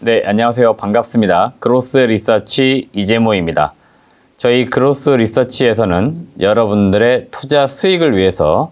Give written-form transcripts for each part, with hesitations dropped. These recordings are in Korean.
네, 안녕하세요. 반갑습니다. 그로스 리서치 이재모입니다. 저희 그로스 리서치에서는 여러분들의 투자 수익을 위해서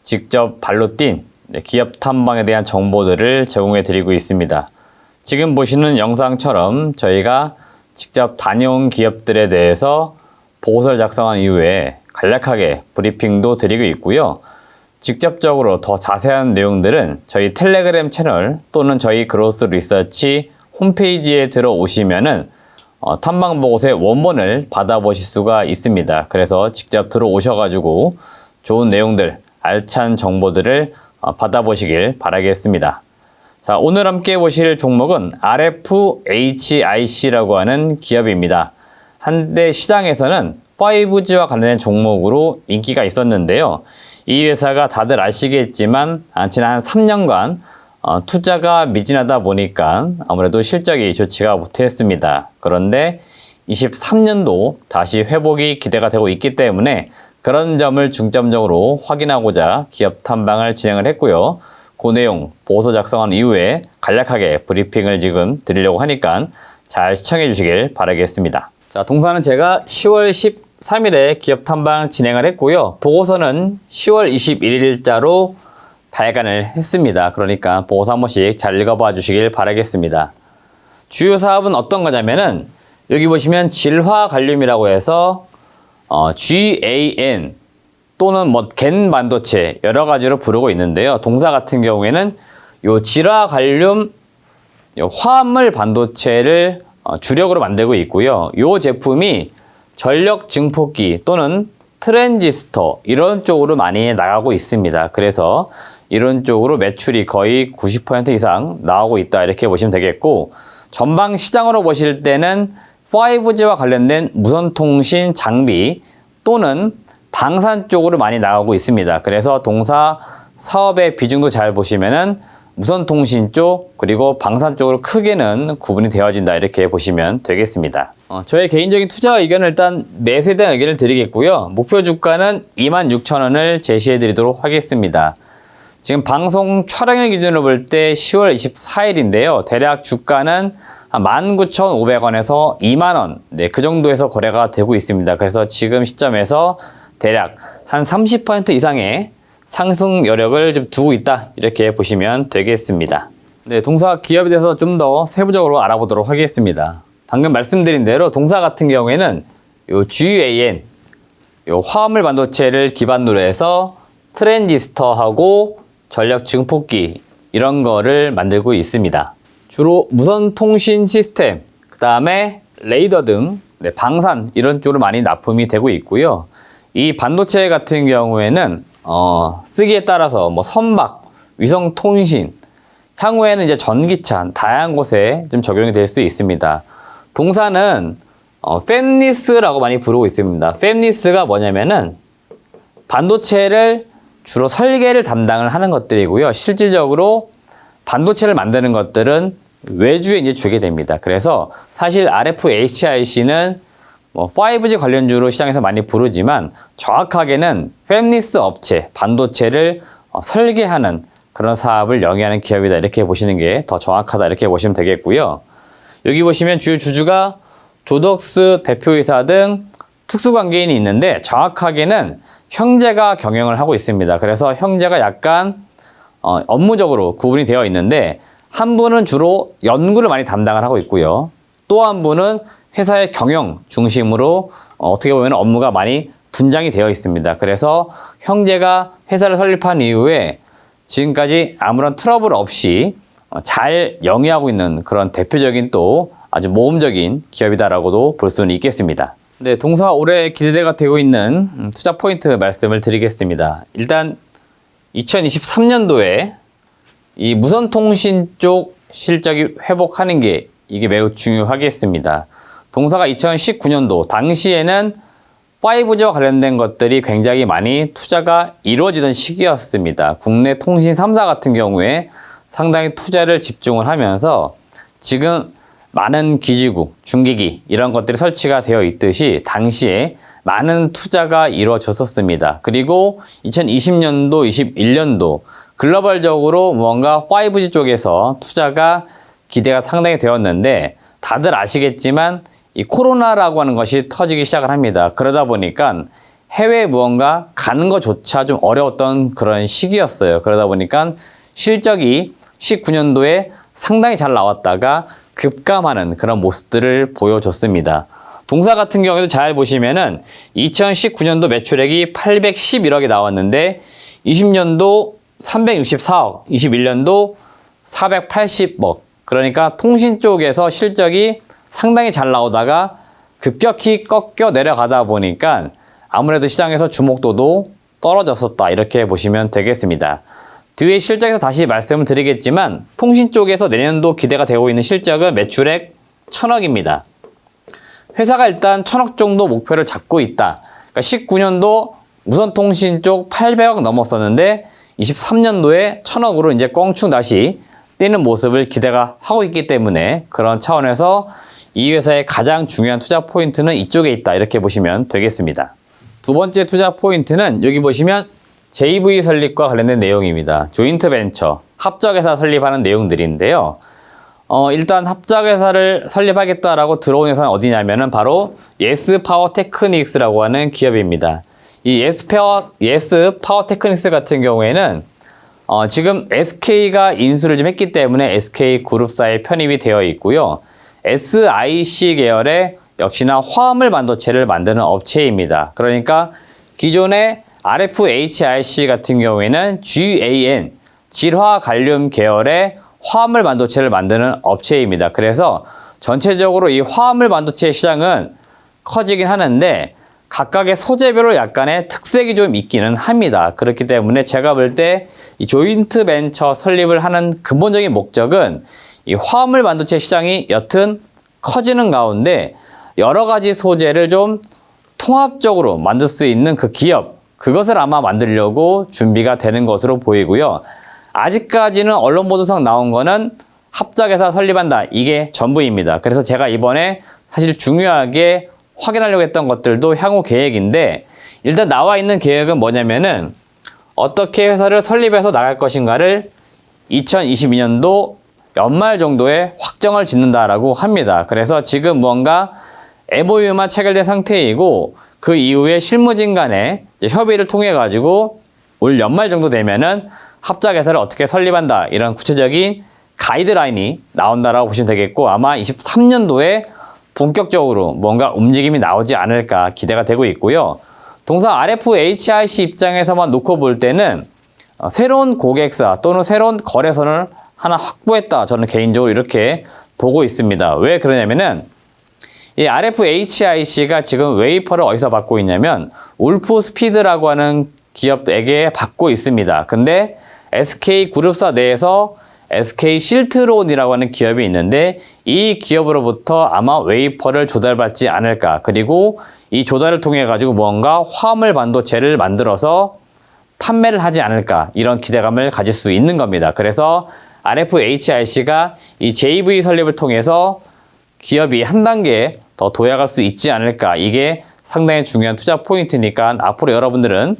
직접 발로 뛴 기업 탐방에 대한 정보들을 제공해 드리고 있습니다. 지금 보시는 영상처럼 저희가 직접 다녀온 기업들에 대해서 보고서를 작성한 이후에 간략하게 브리핑도 드리고 있고요. 직접적으로 더 자세한 내용들은 저희 텔레그램 채널 또는 저희 그로스 리서치 홈페이지에 들어오시면은 탐방 보고서의 원본을 받아보실 수가 있습니다. 그래서 직접 들어오셔가지고 좋은 내용들, 알찬 정보들을 받아보시길 바라겠습니다. 자, 오늘 함께 보실 종목은 RFHIC라고 하는 기업입니다. 한때 시장에서는 5G와 관련된 종목으로 인기가 있었는데요. 이 회사가 다들 아시겠지만 지난 한 3년간 투자가 미진하다 보니까 아무래도 실적이 좋지가 못했습니다. 그런데 23년도 다시 회복이 기대가 되고 있기 때문에 그런 점을 중점적으로 확인하고자 기업 탐방을 진행을 했고요. 그 내용 보고서 작성한 이후에 간략하게 브리핑을 지금 드리려고 하니까 잘 시청해 주시길 바라겠습니다. 자, 동사는 제가 10월 13일에 기업 탐방 진행을 했고요. 보고서는 10월 21일자로 발간을 했습니다. 그러니까 보고서 한 번씩 잘 읽어봐 주시길 바라겠습니다. 주요 사업은 어떤 거냐면은 여기 보시면 질화갈륨이라고 해서 GAN 또는 겐 반도체 여러 가지로 부르고 있는데요. 동사 같은 경우에는 요 질화갈륨 화합물 반도체를 주력으로 만들고 있고요. 요 제품이 전력 증폭기 또는 트랜지스터 이런 쪽으로 많이 나가고 있습니다. 그래서 이런 쪽으로 매출이 거의 90% 이상 나오고 있다 이렇게 보시면 되겠고, 전방 시장으로 보실 때는 5G와 관련된 무선통신 장비 또는 방산 쪽으로 많이 나가고 있습니다. 그래서 동사 사업의 비중도 잘 보시면은 무선통신 쪽 그리고 방산 쪽으로 크게는 구분이 되어진다 이렇게 보시면 되겠습니다. 저의 개인적인 투자 의견을 일단 매수에 대한 의견을 드리겠고요. 목표 주가는 26,000원을 제시해 드리도록 하겠습니다. 지금 방송 촬영일 기준으로 볼 때 10월 24일인데요. 대략 주가는 한 19,500원에서 2만원 그 정도에서 거래가 되고 있습니다. 그래서 지금 시점에서 대략 한 30% 이상의 상승 여력을 좀 두고 있다 이렇게 보시면 되겠습니다. 네, 동사 기업에 대해서 좀 더 세부적으로 알아보도록 하겠습니다. 방금 말씀드린 대로 동사 같은 경우에는 요 GAN 요 화합물 반도체를 기반으로 해서 트랜지스터하고 전력 증폭기 이런 거를 만들고 있습니다. 주로 무선 통신 시스템, 그 다음에 레이더 등 방산 이런 쪽으로 많이 납품이 되고 있고요. 이 반도체 같은 경우에는 쓰기에 따라서 선박, 위성 통신, 향후에는 이제 전기차 다양한 곳에 좀 적용이 될 수 있습니다. 동사는 팹리스라고 많이 부르고 있습니다. 팹리스가 뭐냐면은 반도체를 주로 설계를 담당을 하는 것들이고요. 실질적으로 반도체를 만드는 것들은 외주에 이제 주게 됩니다. 그래서 사실 RFHIC는 5G 관련주로 시장에서 많이 부르지만 정확하게는 팹리스 업체, 반도체를 설계하는 그런 사업을 영위하는 기업이다 이렇게 보시는 게 더 정확하다 이렇게 보시면 되겠고요. 여기 보시면 주요 주주가 조덕스 대표이사 등 특수관계인이 있는데 정확하게는 형제가 경영을 하고 있습니다. 그래서 형제가 약간 업무적으로 구분이 되어 있는데 한 분은 주로 연구를 많이 담당을 하고 있고요. 또 한 분은 회사의 경영 중심으로 어떻게 보면 업무가 많이 분장이 되어 있습니다. 그래서 형제가 회사를 설립한 이후에 지금까지 아무런 트러블 없이 잘 영위하고 있는 그런 대표적인 또 아주 모험적인 기업이다라고도 볼 수는 있겠습니다. 네, 동사 올해 기대가 되고 있는 투자 포인트 말씀을 드리겠습니다. 일단 2023년도에 이 무선통신 쪽 실적이 회복하는 게 이게 매우 중요하겠습니다. 동사가 2019년도 당시에는 5G와 관련된 것들이 굉장히 많이 투자가 이루어지던 시기였습니다. 국내 통신 3사 같은 경우에 상당히 투자를 집중을 하면서 지금 많은 기지국, 중기기 이런 것들이 설치가 되어 있듯이 당시에 많은 투자가 이루어졌었습니다. 그리고 2020년도, 21년도 글로벌적으로 뭔가 5G 쪽에서 투자가 기대가 상당히 되었는데 다들 아시겠지만 이 코로나라고 하는 것이 터지기 시작을 합니다. 그러다 보니까 해외에 무언가 가는 것조차 좀 어려웠던 그런 시기였어요. 그러다 보니까 실적이 19년도에 상당히 잘 나왔다가 급감하는 그런 모습들을 보여줬습니다. 동사 같은 경우에도 잘 보시면은 2019년도 매출액이 811억이 나왔는데 20년도 364억, 21년도 480억. 그러니까 통신 쪽에서 실적이 상당히 잘 나오다가 급격히 꺾여 내려가다 보니까 아무래도 시장에서 주목도도 떨어졌었다. 이렇게 보시면 되겠습니다. 뒤에 실적에서 다시 말씀을 드리겠지만 통신 쪽에서 내년도 기대가 되고 있는 실적은 매출액 1000억입니다. 회사가 일단 1000억 정도 목표를 잡고 있다. 그러니까 19년도 무선통신 쪽 800억 넘었었는데 23년도에 1000억으로 이제 껑충 다시 뛰는 모습을 기대가 하고 있기 때문에 그런 차원에서 이 회사의 가장 중요한 투자 포인트는 이쪽에 있다. 이렇게 보시면 되겠습니다. 두 번째 투자 포인트는 여기 보시면 JV 설립과 관련된 내용입니다. 조인트 벤처, 합작회사 설립하는 내용들인데요. 일단 합작회사를 설립하겠다라고 들어온 회사는 어디냐면은 바로 예스파워테크닉스라고 하는 기업입니다. 이 예스파워테크닉스 같은 경우에는 지금 SK가 인수를 좀 했기 때문에 SK그룹사에 편입이 되어 있고요. SIC 계열의 역시나 화물 반도체를 만드는 업체입니다. 그러니까 기존의 RFHIC 같은 경우에는 GAN, 질화갈륨 계열의 화물 반도체를 만드는 업체입니다. 그래서 전체적으로 이 화물 반도체 시장은 커지긴 하는데 각각의 소재별로 약간의 특색이 좀 있기는 합니다. 그렇기 때문에 제가 볼 때 이 조인트 벤처 설립을 하는 근본적인 목적은 이 화물 반도체 시장이 여튼 커지는 가운데 여러 가지 소재를 좀 통합적으로 만들 수 있는 그 기업, 그것을 아마 만들려고 준비가 되는 것으로 보이고요. 아직까지는 언론 보도상 나온 거는 합작회사 설립한다. 이게 전부입니다. 그래서 제가 이번에 사실 중요하게 확인하려고 했던 것들도 향후 계획인데 일단 나와 있는 계획은 뭐냐면은 어떻게 회사를 설립해서 나갈 것인가를 2022년도 연말 정도에 확정을 짓는다라고 합니다. 그래서 지금 무언가 MOU만 체결된 상태이고 그 이후에 실무진 간의 협의를 통해 가지고 올 연말 정도 되면은 합작회사를 어떻게 설립한다 이런 구체적인 가이드라인이 나온다라고 보시면 되겠고 아마 23년도에 본격적으로 뭔가 움직임이 나오지 않을까 기대가 되고 있고요. 동사 RFHIC 입장에서만 놓고 볼 때는 새로운 고객사 또는 새로운 거래선을 하나 확보했다. 저는 개인적으로 이렇게 보고 있습니다. 왜 그러냐면은 이 RFHIC가 지금 웨이퍼를 어디서 받고 있냐면 울프스피드라고 하는 기업에게 받고 있습니다. 근데 SK그룹사 내에서 SK실트론이라고 하는 기업이 있는데 이 기업으로부터 아마 웨이퍼를 조달받지 않을까. 그리고 이 조달을 통해 가지고 뭔가 화물 반도체를 만들어서 판매를 하지 않을까. 이런 기대감을 가질 수 있는 겁니다. 그래서 RFHIC가 이 JV 설립을 통해서 기업이 한 단계 더 도약할 수 있지 않을까. 이게 상당히 중요한 투자 포인트니까 앞으로 여러분들은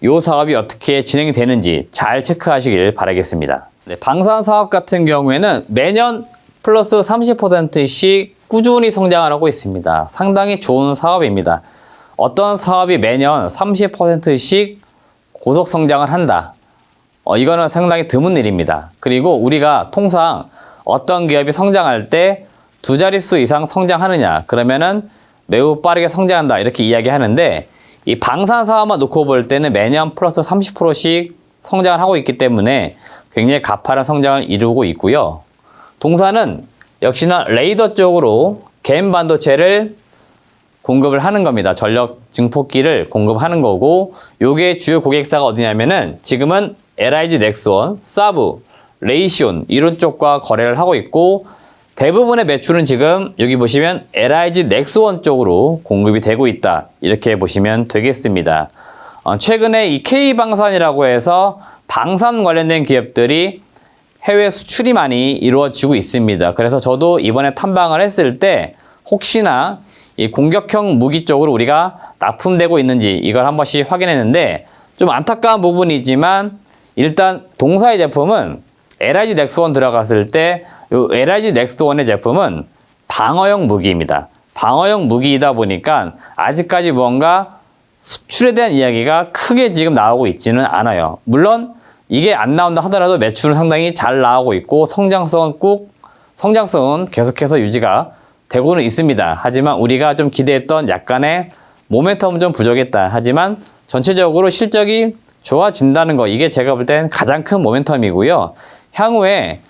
이 사업이 어떻게 진행이 되는지 잘 체크하시길 바라겠습니다. 네, 방산 사업 같은 경우에는 매년 플러스 30%씩 꾸준히 성장을 하고 있습니다. 상당히 좋은 사업입니다. 어떤 사업이 매년 30%씩 고속 성장을 한다. 이거는 상당히 드문 일입니다. 그리고 우리가 통상 어떤 기업이 성장할 때 두 자릿수 이상 성장하느냐 그러면은 매우 빠르게 성장한다 이렇게 이야기하는데 이 방산 사업만 놓고 볼 때는 매년 플러스 30%씩 성장을 하고 있기 때문에 굉장히 가파른 성장을 이루고 있고요. 동사는 역시나 레이더 쪽으로 갬 반도체를 공급을 하는 겁니다. 전력 증폭기를 공급하는 거고 요게 주요 고객사가 어디냐면은 지금은 LIG 넥스원, 사브, 레이시온 이런 쪽과 거래를 하고 있고 대부분의 매출은 지금 여기 보시면 LIG 넥스원 쪽으로 공급이 되고 있다. 이렇게 보시면 되겠습니다. 최근에 이 K방산이라고 해서 방산 관련된 기업들이 해외 수출이 많이 이루어지고 있습니다. 그래서 저도 이번에 탐방을 했을 때 혹시나 이 공격형 무기 쪽으로 우리가 납품되고 있는지 이걸 한 번씩 확인했는데 좀 안타까운 부분이지만 일단 동사의 제품은 LIG 넥스원 들어갔을 때 요 LIG 넥스원의 제품은 방어용 무기입니다. 방어용 무기이다 보니까 아직까지 무언가 수출에 대한 이야기가 크게 지금 나오고 있지는 않아요. 물론 이게 안 나온다 하더라도 매출은 상당히 잘 나오고 있고 성장성은 계속해서 유지가 되고는 있습니다. 하지만 우리가 좀 기대했던 약간의 모멘텀은 좀 부족했다. 하지만 전체적으로 실적이 좋아진다는 거, 이게 제가 볼 땐 가장 큰 모멘텀이고요. 향후에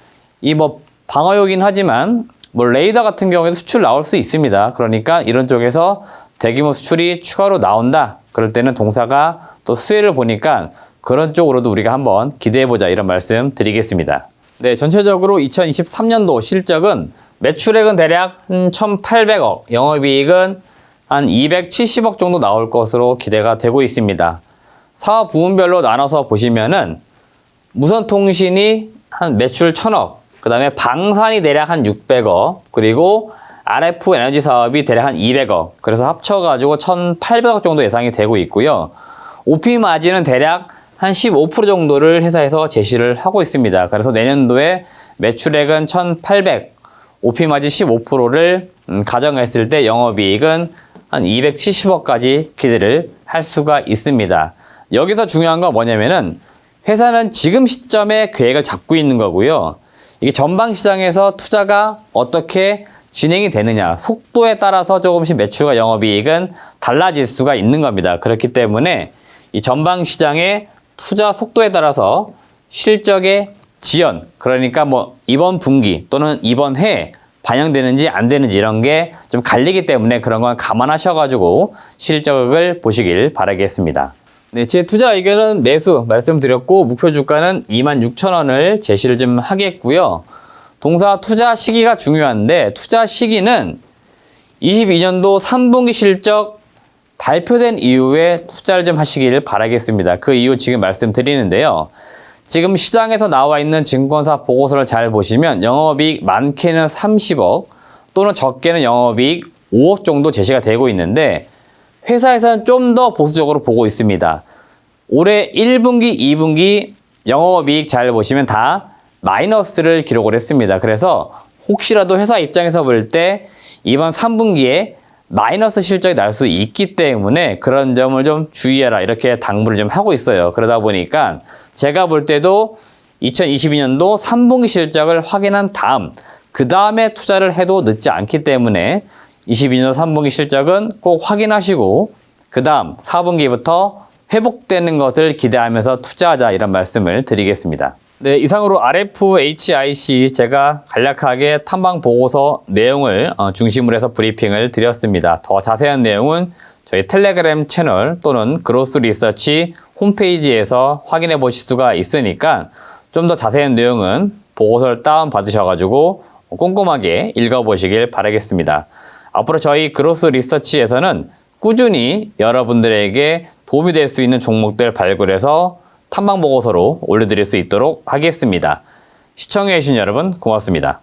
이 뭐 방어용이긴 하지만 뭐 레이더 같은 경우에도 수출 나올 수 있습니다. 그러니까 이런 쪽에서 대규모 수출이 추가로 나온다. 그럴 때는 동사가 또 수혜를 보니까 그런 쪽으로도 우리가 한번 기대해보자, 이런 말씀 드리겠습니다. 네, 전체적으로 2023년도 실적은 매출액은 대략 한 1,800억, 영업이익은 한 270억 정도 나올 것으로 기대가 되고 있습니다. 사업 부문별로 나눠서 보시면은 무선통신이 한 매출 1,000억, 그 다음에 방산이 대략 한 600억, 그리고 RF 에너지 사업이 대략 한 200억, 그래서 합쳐가지고 1,800억 정도 예상이 되고 있고요. OP 마진은 대략 한 15% 정도를 회사에서 제시를 하고 있습니다. 그래서 내년도에 매출액은 1,800, OP 마진 15%를 가정했을 때 영업이익은 한 270억까지 기대를 할 수가 있습니다. 여기서 중요한 건 뭐냐면은 회사는 지금 시점에 계획을 잡고 있는 거고요. 이게 전방 시장에서 투자가 어떻게 진행이 되느냐, 속도에 따라서 조금씩 매출과 영업이익은 달라질 수가 있는 겁니다. 그렇기 때문에 이 전방 시장의 투자 속도에 따라서 실적의 지연, 그러니까 뭐 이번 분기 또는 이번 해에 반영되는지 안 되는지 이런 게 좀 갈리기 때문에 그런 건 감안하셔가지고 실적을 보시길 바라겠습니다. 네, 제 투자 의견은 매수 말씀드렸고 목표 주가는 26,000원을 제시를 좀 하겠고요. 동사 투자 시기가 중요한데 투자 시기는 22년도 3분기 실적 발표된 이후에 투자를 좀 하시길 바라겠습니다. 그 이유 지금 말씀드리는데요. 지금 시장에서 나와 있는 증권사 보고서를 잘 보시면 영업이익 많게는 30억 또는 적게는 영업이익 5억 정도 제시가 되고 있는데 회사에서는 좀 더 보수적으로 보고 있습니다. 올해 1분기, 2분기 영업이익 잘 보시면 다 마이너스를 기록을 했습니다. 그래서 혹시라도 회사 입장에서 볼 때 이번 3분기에 마이너스 실적이 날 수 있기 때문에 그런 점을 좀 주의해라, 이렇게 당부를 좀 하고 있어요. 그러다 보니까 제가 볼 때도 2022년도 3분기 실적을 확인한 다음 그 다음에 투자를 해도 늦지 않기 때문에 22년 3분기 실적은 꼭 확인하시고 그 다음 4분기부터 회복되는 것을 기대하면서 투자하자, 이런 말씀을 드리겠습니다. 네, 이상으로 RFHIC 제가 간략하게 탐방 보고서 내용을 중심으로 해서 브리핑을 드렸습니다. 더 자세한 내용은 저희 텔레그램 채널 또는 그로스 리서치 홈페이지에서 확인해 보실 수가 있으니까 좀 더 자세한 내용은 보고서를 다운 받으셔가지고 꼼꼼하게 읽어보시길 바라겠습니다. 앞으로 저희 그로스 리서치에서는 꾸준히 여러분들에게 도움이 될 수 있는 종목들 발굴해서 탐방 보고서로 올려드릴 수 있도록 하겠습니다. 시청해주신 여러분 고맙습니다.